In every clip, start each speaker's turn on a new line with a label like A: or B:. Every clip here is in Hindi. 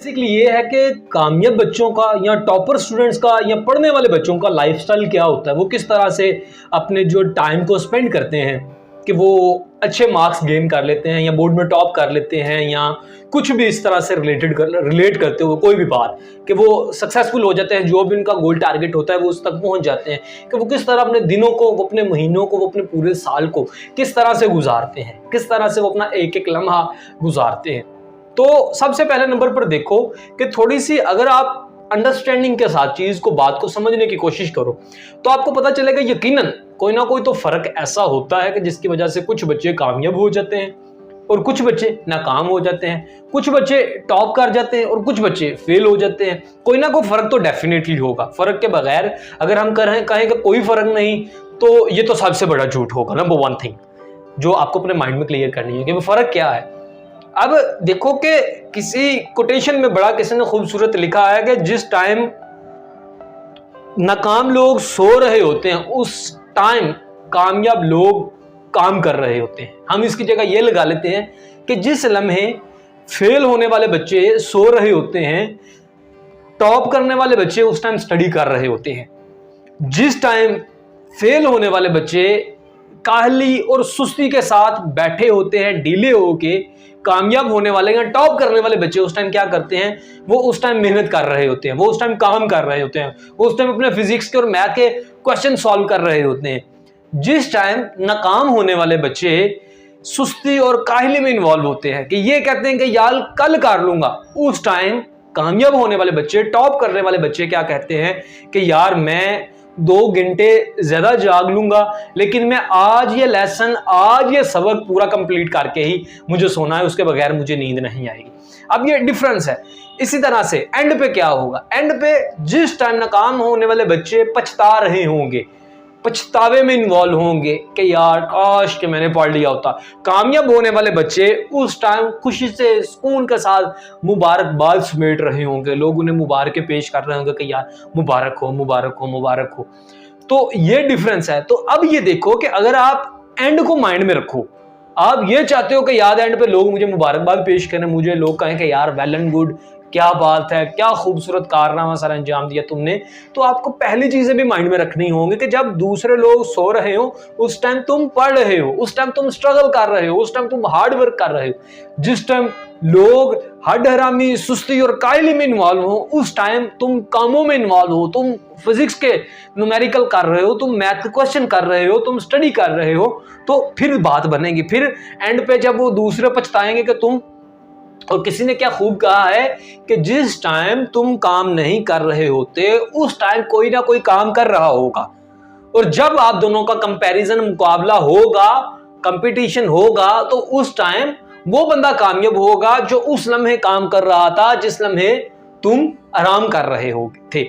A: बेसिकली ये है कि कामयाब बच्चों का या टॉपर स्टूडेंट्स का या पढ़ने वाले बच्चों का लाइफस्टाइल क्या होता है, वो किस तरह से अपने जो टाइम को स्पेंड करते हैं कि वो अच्छे मार्क्स गेन कर लेते हैं या बोर्ड में टॉप कर लेते हैं या कुछ भी इस तरह से रिलेट करते हुए कोई भी बात कि वो सक्सेसफुल हो जाते हैं, जो भी उनका गोल टारगेट होता है वो उस तक पहुंच जाते हैं, कि वो किस तरह अपने दिनों को, वो अपने महीनों को, वो अपने पूरे साल को किस तरह से गुजारते हैं, किस तरह से वो अपना एक एक लम्हा गुजारते हैं। तो सबसे पहले नंबर पर देखो कि थोड़ी सी अगर आप अंडरस्टैंडिंग के साथ चीज को, बात को समझने की कोशिश करो तो आपको पता चलेगा यकीनन कोई ना कोई तो फर्क ऐसा होता है कि जिसकी वजह से कुछ बच्चे कामयाब हो जाते हैं और कुछ बच्चे नाकाम हो जाते हैं, कुछ बच्चे टॉप कर जाते हैं और कुछ बच्चे फेल हो जाते हैं। कोई ना कोई फर्क तो डेफिनेटली होगा। फर्क के बगैर अगर हम कहें कि कोई फर्क नहीं, तो ये तो सबसे बड़ा झूठ होगा। नंबर वन थिंग जो आपको अपने माइंड में क्लियर करनी है कि वो फर्क क्या है। अब देखो कि किसी कोटेशन में बड़ा किसी ने खूबसूरत लिखा है कि जिस टाइम नाकाम लोग सो रहे होते हैं उस टाइम कामयाब लोग काम कर रहे होते हैं। हम इसकी जगह ये लगा लेते हैं कि जिस लम्हे फेल होने वाले बच्चे सो रहे होते हैं, टॉप करने वाले बच्चे उस टाइम स्टडी कर रहे होते हैं। जिस टाइम फेल होने वाले बच्चे काहली और सुस्ती के साथ बैठे होते हैं, डीले होके कामयाब होने वाले या टॉप करने वाले बच्चे उस टाइम क्या करते हैं, वो उस टाइम मेहनत कर रहे होते हैं, वो उस टाइम काम कर रहे होते हैं, वो उस टाइम अपने फिजिक्स के और मैथ के क्वेश्चन सॉल्व कर रहे होते हैं। जिस टाइम नाकाम होने वाले बच्चे सुस्ती और काहली में इन्वॉल्व होते हैं कि ये कहते हैं कि यार कल कर लूंगा, उस टाइम कामयाब होने वाले बच्चे, टॉप करने वाले बच्चे क्या कहते हैं कि यार मैं 2 घंटे ज्यादा जाग लूंगा, लेकिन मैं आज ये लेसन, आज ये सबक पूरा कंप्लीट करके ही मुझे सोना है, उसके बगैर मुझे नींद नहीं आएगी। अब ये डिफरेंस है। इसी तरह से एंड पे क्या होगा, एंड पे जिस टाइम नाकाम होने वाले बच्चे पछता रहे होंगे, पछतावे में इन्वॉल्व होंगे कि यार काश कि मैंने पढ़ लिया होता, कामयाब होने वाले बच्चे उस टाइम खुशी से सुकून के साथ मुबारकबाद समेट रहे होंगे, लोग उन्हें मुबारक पेश कर रहे होंगे कि यार मुबारक हो, मुबारक हो, मुबारक हो। तो ये डिफरेंस है। तो अब ये देखो कि अगर आप एंड को माइंड में रखो, आप ये चाहते हो कि याद एंड पे लोग मुझे मुबारकबाद पेश करें, मुझे लोग कहें कि यार वेल एंड गुड, क्या बात है, क्या खूबसूरत कारनामा सर अंजाम दिया तुमने, तो आपको पहली चीजें भी माइंड में रखनी होंगी कि जब दूसरे लोग सो रहे हो उस टाइम तुम पढ़ रहे हो, उस टाइम तुम स्ट्रगल कर रहे हो, उस टाइम तुम हार्ड वर्क कर रहे हो। जिस टाइम लोग हड हरामी, सुस्ती और कायली में इन्वॉल्व हो उस टाइम तुम कामों में इन्वॉल्व हो, तुम फिजिक्स के न्यूमेरिकल कर रहे हो, तुम मैथ के क्वेश्चन कर रहे हो, तुम स्टडी कर रहे हो, तो फिर बात बनेगी। फिर एंड पे जब वो दूसरे पछताएंगे कि तुम, और किसी ने क्या खूब कहा है कि जिस टाइम तुम काम नहीं कर रहे होते उस टाइम कोई ना कोई काम कर रहा होगा, और जब आप दोनों का कंपैरिजन, मुकाबला होगा, कंपटीशन होगा, तो उस टाइम वो बंदा कामयाब होगा जो उस लम्हे काम कर रहा था जिस लम्हे तुम आराम कर रहे हो थे।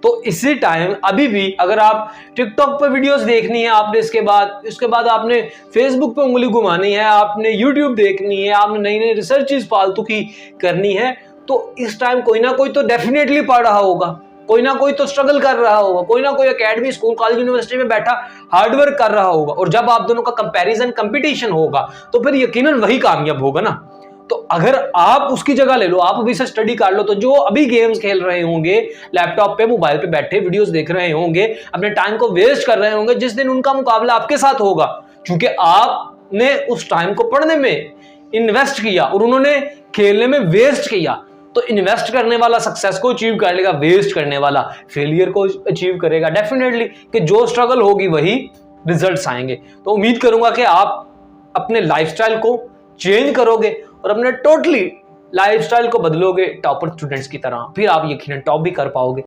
A: तो इसी टाइम अभी भी अगर आप टिकटॉक पर वीडियोस देखनी है आपने, इसके बाद आपने फेसबुक पे उंगली घुमानी है, आपने यूट्यूब देखनी है, आपने नई नई रिसर्चेस फालतू की करनी है, तो इस टाइम कोई ना कोई तो डेफिनेटली पढ़ रहा होगा, कोई ना कोई तो स्ट्रगल कर रहा होगा, कोई ना कोई एकेडमी, स्कूल, कॉलेज, यूनिवर्सिटी में बैठा हार्डवर्क कर रहा होगा। और जब आप दोनों का कंपैरिजन, कंपटीशन होगा तो फिर यकीनन वही कामयाब होगा ना। तो अगर आप उसकी जगह ले लो, आप अभी से स्टडी कर लो, तो जो अभी गेम्स खेल रहे होंगे, लैपटॉप पे, मोबाइल पे बैठे वीडियोस देख रहे होंगे, अपने टाइम को वेस्ट कर रहे होंगे, जिस दिन उनका मुकाबला आपके साथ होगा, क्योंकि आपने उस टाइम को पढ़ने में इन्वेस्ट किया और उन्होंने खेलने में वेस्ट किया। तो इन्वेस्ट करने वाला सक्सेस को अचीव कर लेगा, वेस्ट करने वाला फेलियर को अचीव करेगा। डेफिनेटली कि जो स्ट्रगल होगी वही रिजल्ट्स आएंगे। तो उम्मीद करूंगा कि आप अपने लाइफस्टाइल को चेंज करोगे और अपने टोटली लाइफस्टाइल को बदलोगे टॉपर स्टूडेंट्स की तरह, फिर आप यकीनन टॉप भी कर पाओगे।